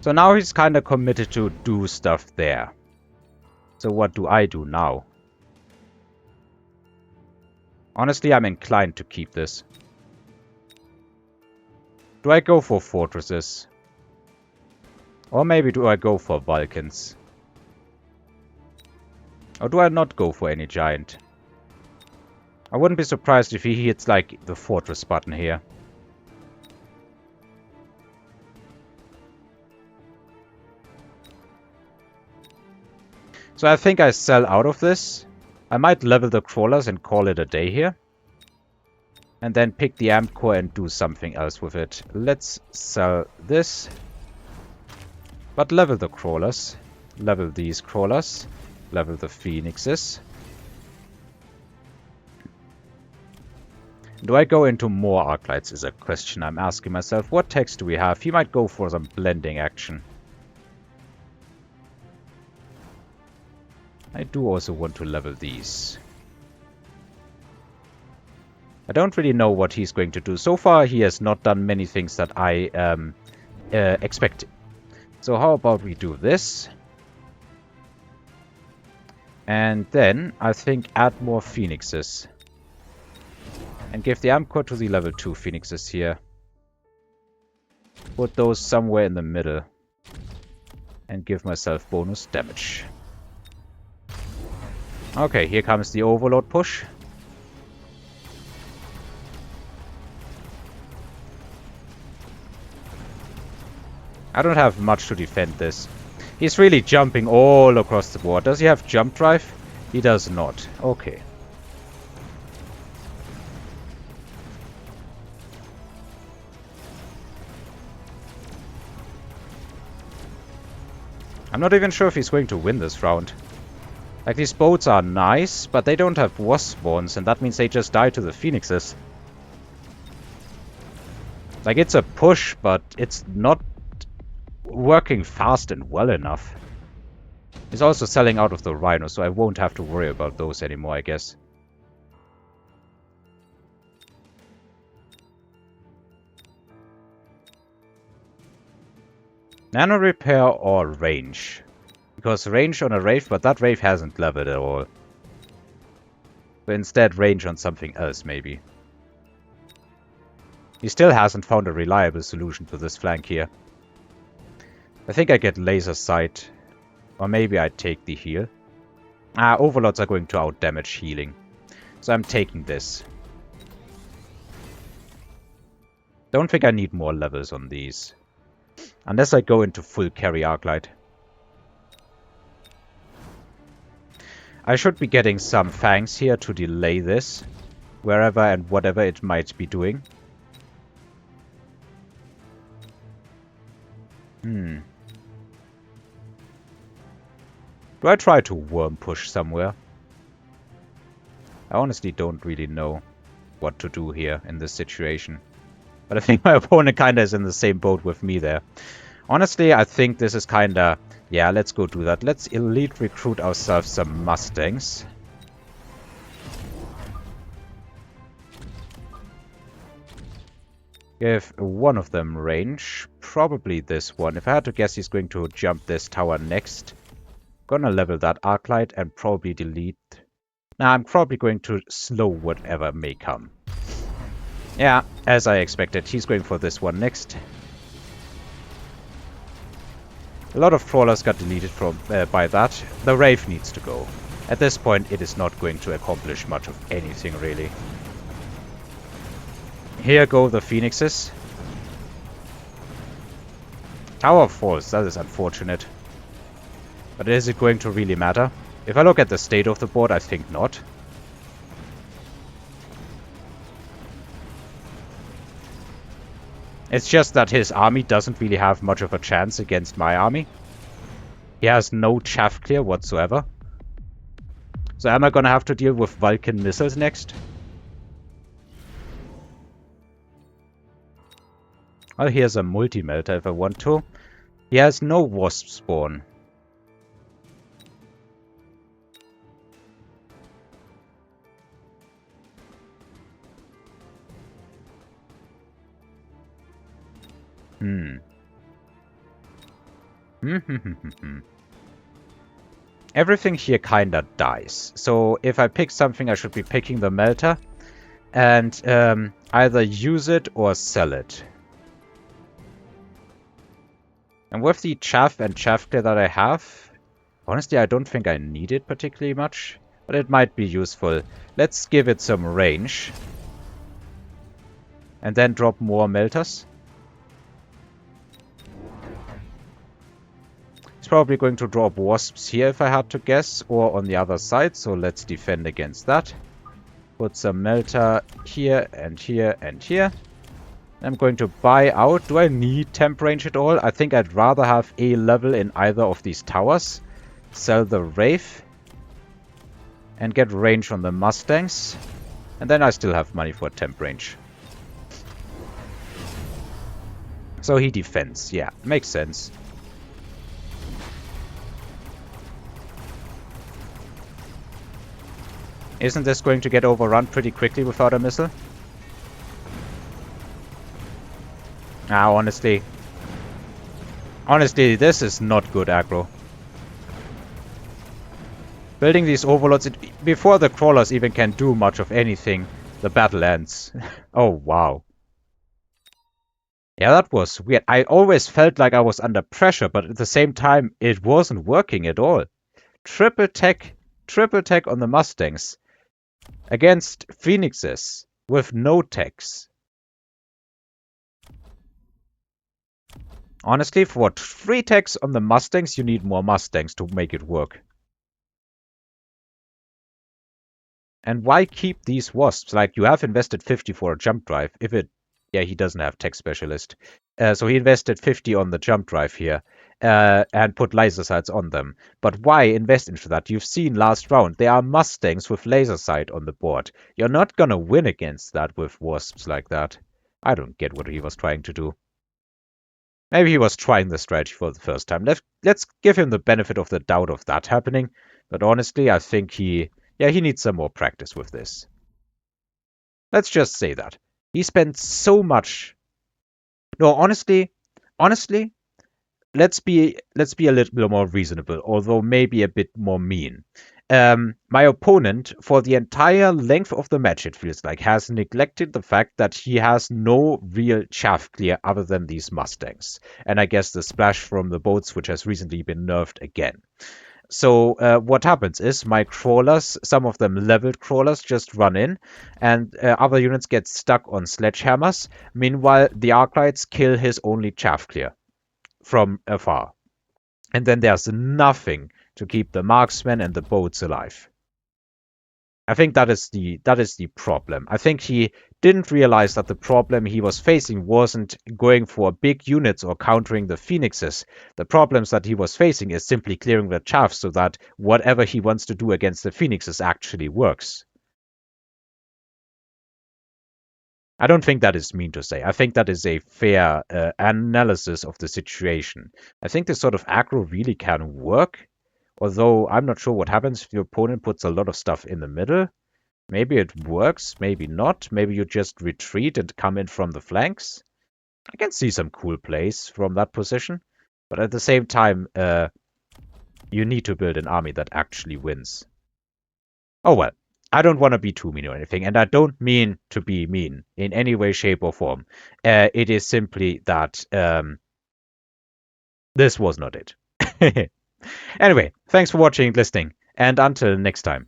So now he's kind of committed to do stuff there. So what do I do now? Honestly, I'm inclined to keep this. Do I go for fortresses? Or maybe do I go for Vulcans? Or do I not go for any giant? I wouldn't be surprised if he hits like the fortress button here. So I think I sell out of this. I might level the crawlers and call it a day here. And then pick the amp core and do something else with it. Let's sell this. But level the crawlers. Level these crawlers. Level the phoenixes. Do I go into more arc lights is a question I'm asking myself. What text do we have? He might go for some blending action. I do also want to level these. I don't really know what he's going to do. So far, he has not done many things that I expected. So how about we do this? And then, I think, add more phoenixes. And give the amp core to the level 2 phoenixes here. Put those somewhere in the middle. And give myself bonus damage. Okay, here comes the overload push. I don't have much to defend this. He's really jumping all across the board. Does he have jump drive? He does not. Okay. I'm not even sure if he's going to win this round. Like, these boats are nice, but they don't have wasp spawns, and that means they just die to the phoenixes. Like, it's a push, but it's not working fast and well enough. He's also selling out of the rhino, so I won't have to worry about those anymore, I guess. Nano repair or range? Because range on a Wraith, but that Wraith hasn't leveled at all. But instead range on something else, maybe. He still hasn't found a reliable solution to this flank here. I think I get laser sight. Or maybe I take the heal. Overlords are going to outdamage healing. So I'm taking this. Don't think I need more levels on these. Unless I go into full carry Arclight. I should be getting some fangs here to delay this. Wherever and whatever it might be doing. Do I try to worm push somewhere? I honestly don't really know what to do here in this situation. But I think my opponent kinda is in the same boat with me there. Honestly, I think this is kinda... Yeah, let's go do that. Let's elite recruit ourselves some Mustangs. Give one of them range. Probably this one. If I had to guess, he's going to jump this tower next. Gonna level that Arclight and probably delete. Now I'm probably going to slow whatever may come. Yeah, as I expected, he's going for this one next. A lot of trawlers got deleted from by that. The Wraith needs to go. At this point, it is not going to accomplish much of anything, really. Here go the phoenixes. Tower falls, that is unfortunate. But is it going to really matter? If I look at the state of the board, I think not. It's just that his army doesn't really have much of a chance against my army. He has no chaff clear whatsoever. So am I gonna have to deal with Vulcan missiles next? Well, here's a multi-melter if I want to. He has no wasp spawn. Everything here kinda dies. So if I pick something, I should be picking the melter and either use it or sell it. And with the chaff and chaff clear that I have, honestly, I don't think I need it particularly much, but it might be useful. Let's give it some range. And then drop more melters. It's probably going to drop wasps here if I had to guess, or on the other side, so let's defend against that. Put some melter here and here and here. I'm going to buy out. Do I need temp range at all? I think I'd rather have a level in either of these towers. Sell the Wraith. And get range on the Mustangs. And then I still have money for temp range. So he defends. Yeah, makes sense. Isn't this going to get overrun pretty quickly without a missile? Ah, honestly, this is not good aggro. Building these overlords, before the crawlers even can do much of anything, the battle ends. Oh, wow. Yeah, that was weird. I always felt like I was under pressure, but at the same time, it wasn't working at all. Triple tech on the Mustangs against Phoenixes with no techs. Honestly, for 3 techs on the Mustangs, you need more Mustangs to make it work. And why keep these wasps? Like, you have invested 50 for a jump drive. If it... Yeah, he doesn't have tech specialist. So he invested 50 on the jump drive here. And put laser sights on them. But why invest into that? You've seen last round. There are Mustangs with laser sight on the board. You're not gonna win against that with wasps like that. I don't get what he was trying to do. Maybe he was trying the strategy for the first time. Let's give him the benefit of the doubt of that happening. But honestly, I think he needs some more practice with this. Let's just say that. He spent so much... No, honestly, let's be a little bit more reasonable, although maybe a bit more mean. My opponent, for the entire length of the match, it feels like, has neglected the fact that he has no real chaff clear other than these Mustangs. And I guess the splash from the boats, which has recently been nerfed again. So what happens is my crawlers, some of them leveled crawlers, just run in, and other units get stuck on sledgehammers. Meanwhile, the Arclights kill his only chaff clear from afar. And then there's nothing to keep the marksmen and the boats alive. I think that is the problem. I think he didn't realize that the problem he was facing wasn't going for big units or countering the Phoenixes. The problems that he was facing is simply clearing the chaff so that whatever he wants to do against the Phoenixes actually works. I don't think that is mean to say. I think that is a fair analysis of the situation. I think this sort of aggro really can work. Although I'm not sure what happens if your opponent puts a lot of stuff in the middle. Maybe it works, maybe not. Maybe you just retreat and come in from the flanks. I can see some cool plays from that position. But at the same time, you need to build an army that actually wins. Oh well, I don't want to be too mean or anything. And I don't mean to be mean in any way, shape, or form. It is simply that this was not it. Anyway, thanks for watching and listening, and until next time.